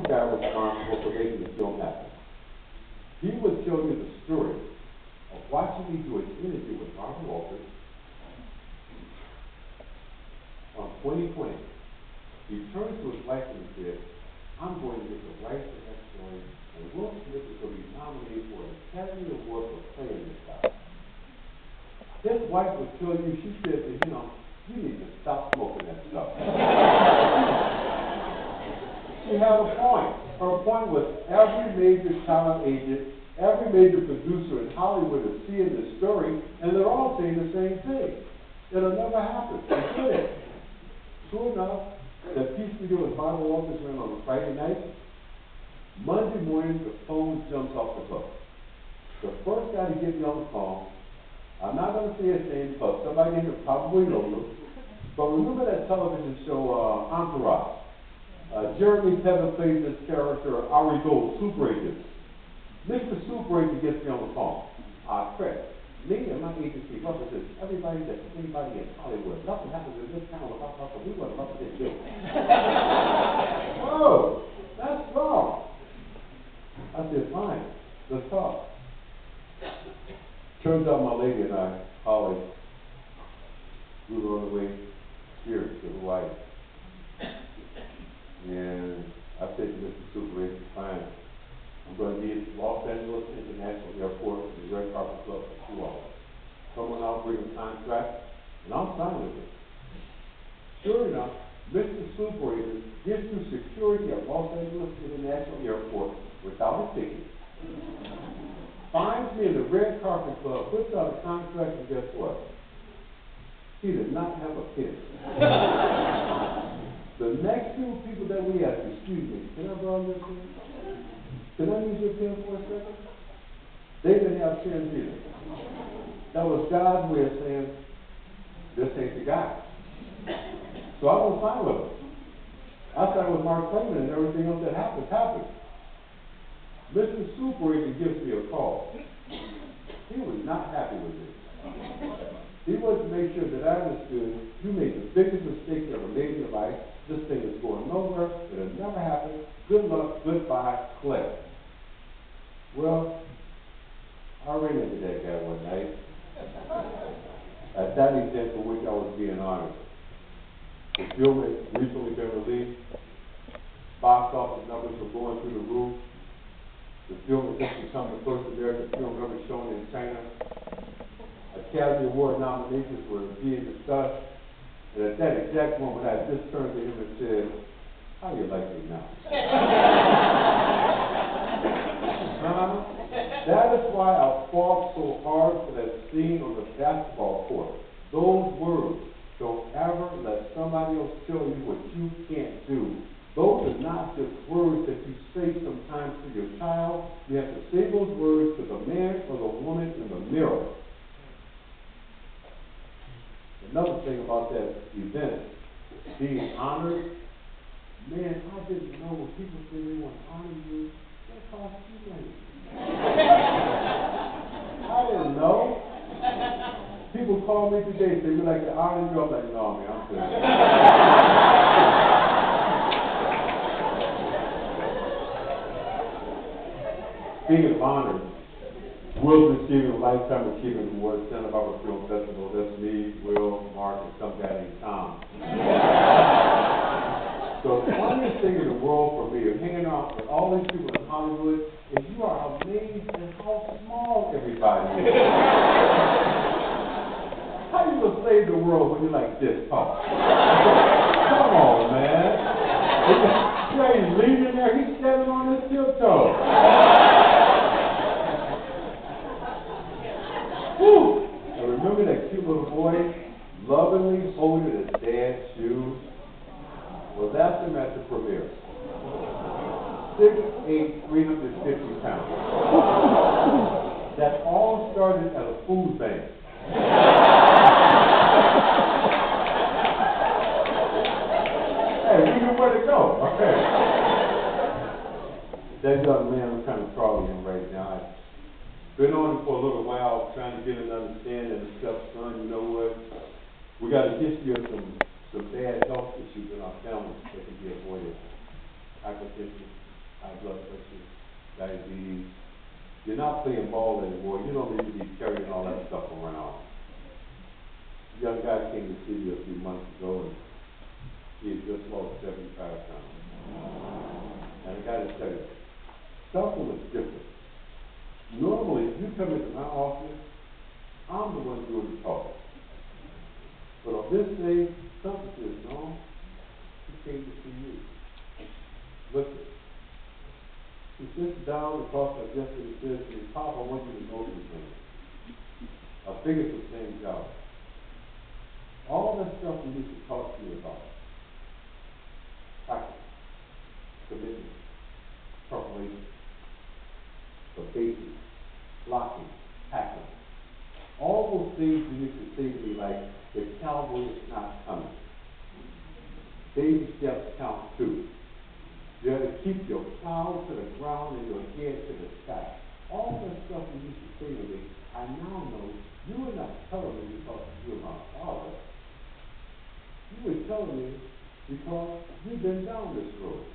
guy responsible for making the film happen. He would show you the story of watching me do an interview with Martin Walters on 2020. He turned to his wife and said, "I'm going to get the rights to that story, and Will Smith is going to be nominated for an Academy Award for playing this guy." His wife would tell you, she said to him, "You need to stop smoking that stuff." She had a point. Her point was every major talent agent, every major producer in Hollywood is seeing this story, and they're all saying the same thing. It'll never happen. It couldn't. True enough, that piece we do with Martin Walters ran on a Friday night. Monday morning, the phone jumps off the hook. The first guy to get me on the phone, I'm not going to say his name because somebody in here probably knows him, but remember that television show, Entourage? Jeremy Piven plays this character, Ari Gold, Super Agent. Mr. Super Agent gets me on the phone. Chris, me and my agency represents everybody that's anybody in Hollywood. Nothing happens in this town without us, we want to represent you. Oh, that's wrong. I said, fine, let's talk. Turns out my lady and I, Holly, we were on the way here to Hawaii. And I said to Mr. Super Agent, fine, I'm going to be at Los Angeles International Airport in the Red Carpet Club for 2 hours. Someone else bring a contract, and I'll sign with it. Sure enough, Mr. Super Agent gets through security at Los Angeles International Airport without a ticket, finds me in the Red Carpet Club, puts out a contract, and guess what? He did not have a pen. The next 2 people that we asked, excuse me, can I borrow your pen? Can I use your pen for a second? They didn't have pens either. That was God's way of saying, this ain't the guy. So I won't sign with him. I signed with Mark Clayman, and everything else that happened. Mr. Super Agent gives me a call. He was not happy with this. He wanted to make sure that I understood you made the biggest mistake you ever made in your life. This thing is going nowhere. It'll never happen. Good luck. Goodbye, Clay. Well, I ran into that guy one night at that event for which I was being honored. The film had recently been released. Box office numbers were going through the roof. The film had just become the first American film ever shown in China. Academy Award nominations were being discussed, and at that exact moment, I just turned to him and said, "How do you like me now?" That is why I fought so hard for that scene on the basketball court. Those words, don't ever let somebody else tell you what you can't do. Those are not just words that you say sometimes to your child. You have to say those words to the man or the woman in the mirror. Another thing about that event, being honored, man, I didn't know when people say they want to honor you, that costs you money. I didn't know. People call me today, they be like, to honor you. I'm like, no, man, I'm good. Speaking of honors, Will's receiving a Lifetime Achievement Award at Santa Barbara Film Festival. That's me, Will, Mark, and some guy named Tom. So the funniest thing in the world for me of hanging out with all these people in Hollywood is you are amazed at how small everybody is. How you gonna save the world when you're like this tall? Come on, man. Yeah, he's leaving there, he's standing on his tiptoes. Whew. And remember that cute little boy lovingly holding his dad's shoes? Well, that's him at the premiere. 6'8", 350 pounds. That all started at a food bank. Hey, we knew where to go. Okay. That young man, I'm kind of proud of him right now. Been on him for a little while, trying to get an understanding of the stepson. You know what? We got a history of some bad health issues in our family that can be avoided. Hypertension, high blood pressure, diabetes. You're not playing ball anymore. You don't need to be carrying all that stuff around. A young guy came to see me a few months ago, and he had just lost 75 pounds. And I got to tell you, something was different. Normally, if you come into my office, I'm the one doing the talking. But on this day, something says, no, he came to see you. Listen. He sits down across my desk and he says to me, Pop, I want you to know something. I think it's the same job. All that stuff we used to talk to you about. Practice, commitment, preparation, the basics, blocking, tackling. All those things you used to say to me like, the cowboy is not coming. Baby steps count too. You have to keep your plow to the ground and your head to the sky. All that stuff you used to say to me, I now know you were not telling me because you were my father. You were telling me because you've been down this road.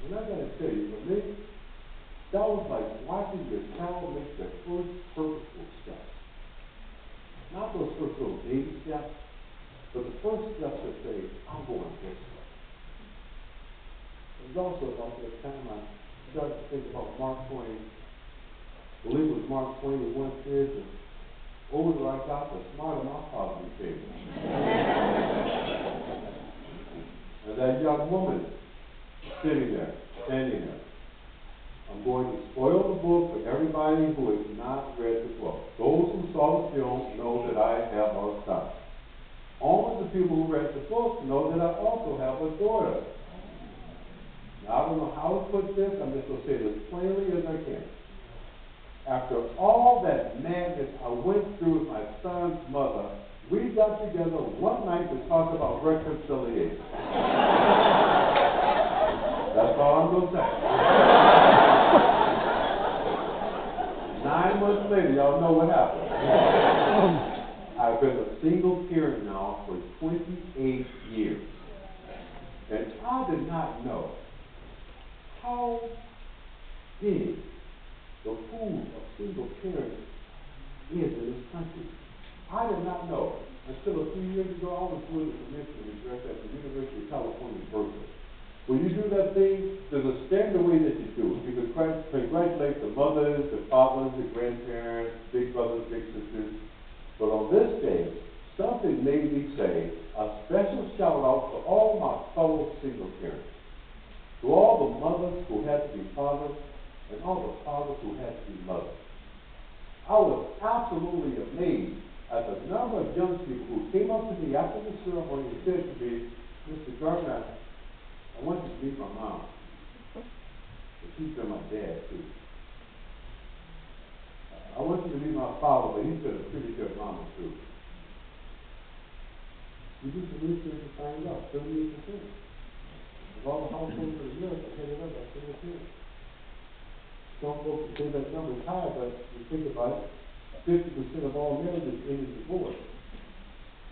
And I got to tell you, for me, that was like watching your child make their first purposeful steps. Not those first little baby steps, but the first steps that say, I'm going this way. It was also about that time I started to think about Mark Twain. I believe it was Mark Twain who once said, the older I got, the smarter my father became. And that young woman sitting there, standing there. I'm going to spoil the book for everybody who has not read the book. Those who saw the film know that I have a son. Only the people who read the book know that I also have a daughter. Now, I don't know how to put this. I'm just going to say it as plainly as I can. After all that madness I went through with my son's mother, we got together one night to talk about reconciliation. That's all I'm going to say. 9 months later, y'all know what happened. I've been a single parent now for 28 years. And I did not know how big the pool of single parents is in this country. I did not know until a few years ago I was doing a commissioning address at the University of California, Berkeley. When you do that thing, there's a standard way that you do it. You can congratulate the mothers, the fathers, the grandparents, big brothers, big sisters. But on this day, something made me say a special shout out to all my fellow single parents. To all the mothers who had to be fathers, and all the fathers who had to be mothers. I was absolutely amazed at the number of young people who came up to me after the ceremony and said to me, Mr. Gardner, I want you to meet my mom. But she's been my dad, too. I want you to meet my father, but he's been a pretty good mama, too. You do some research and find out, 38%. Of all the households in America headed up by single parents. Some folks say that number is high, but you think about it, 50% of all marriages end in divorce.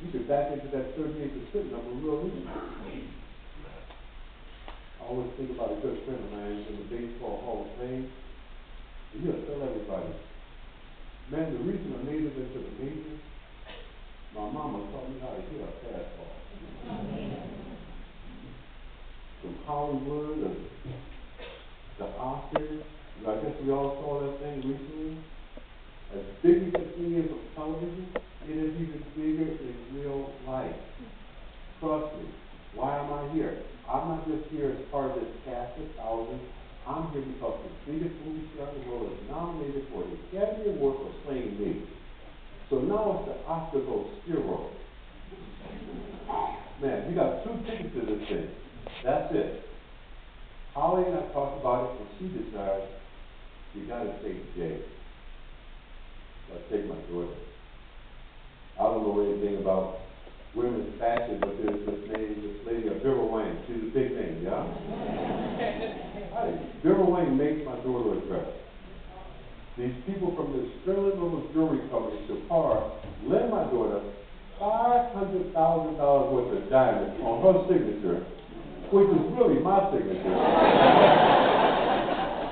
You could back into that 38% number real easy. I always think about a good friend of mine in the Baseball Hall of Fame. And he'll tell everybody, man, the reason I made it into the majors, my mama taught me how to hit a fastball. From Hollywood to Oscar. I guess we all saw that thing recently. As big as the thing is on television, it is even bigger in real life. Trust me. Why am I here? I'm not just here as part of this cast of thousands. I'm here because the biggest movie star in the world is nominated for the Academy Award for playing me. So now it's the Oscar goes steroids. Man, you got 2 tickets to this thing. That's it. Holly and I talked about it, and she decided, you got to take Jay. So I take my daughter. I don't know anything about women's fashion, but there's this lady, Vera Wang. She's a big name, yeah? Vera Wang makes my daughter a dress. These people from this sterling little jewelry company, Shapar, lend my daughter $500,000 worth of diamonds on her signature which is really my signature.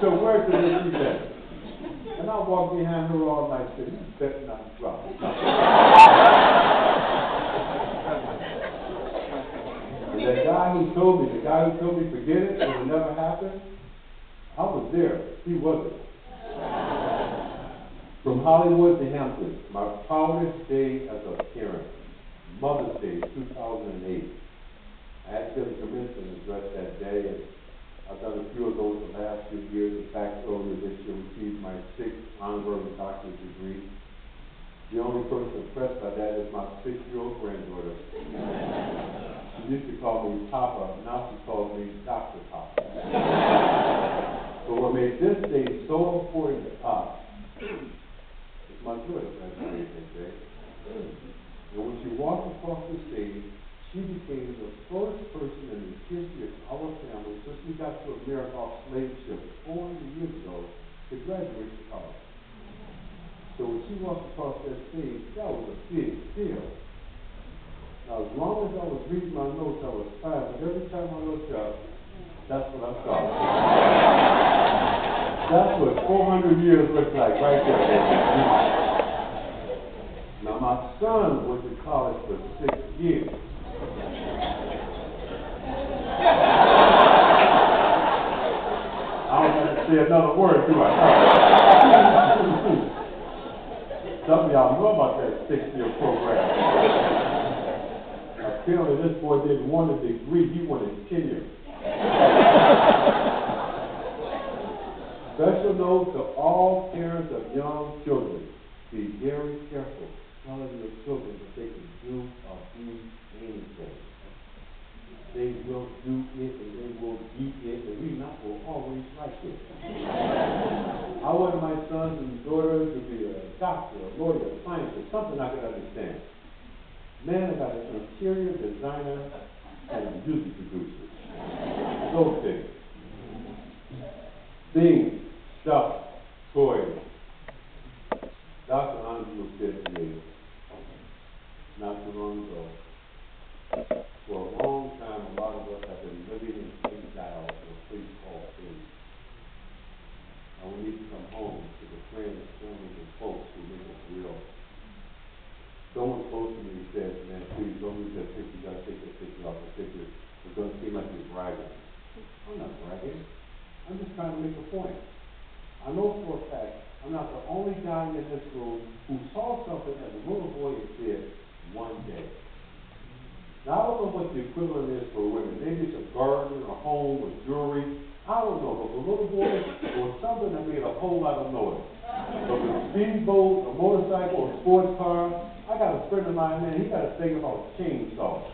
So where did it be that? And I walked behind her all night saying, you better not drop it. And the guy who told me forget it, it will never happen, I was there. He wasn't. From Hollywood to Hampton, my proudest day as a parent, Mother's Day, 2008. I had to give a commencement address that day, and I've done a few of those the last few years. In fact, earlier this year, received my 6th honorary doctorate degree. The only person impressed by that is my 6-year-old granddaughter. She used to call me Papa, now she calls me Dr. Papa. But what made this day so important to Pop is my daughter graduated that day. And when she walked across the stage, she became the first person in the history of our family, since we got to America off slave ship 400 years ago, to graduate to college. So when she walked across that stage, that was a big deal. Now, as long as I was reading my notes, I was fine, but every time I looked up, that's what I saw. That's what 400 years looks like right there. Now, my son went to college for 6 years. I don't have to say another word, do I? Some of y'all know about that 6-year program. Apparently, this boy didn't want a degree, he wanted tenure. Special note to all parents of young children. Be very careful telling your children that they can do or be anything. They will do it and they will be it, and we not will always like it. I wanted my sons and daughters to be a doctor, a lawyer, a scientist, something I could understand. Man, I got an interior designer and a music producer. Those things. Things, stuff, toys. Dr. Andrew said to me not too long ago, for a long time, a lot of us have been living in exile in a place called faith. And we need to come home to the friends, families, and folks who make us real. Someone close to me said, man, please don't use that picture. You got to take that picture off the picture. It's going to seem like you're bragging. I'm not bragging. I'm just trying to make a point. I know for a fact I'm not the only guy in this room who saw something as a little boy and said, one day. Now, I don't know what the equivalent is for women. Maybe it's a garden, a home, or jewelry. I don't know. But for little boys, it was something that made a whole lot of noise. But with a speedboat, a motorcycle, a sports car, I got a friend of mine, man, he got a thing about chainsaws.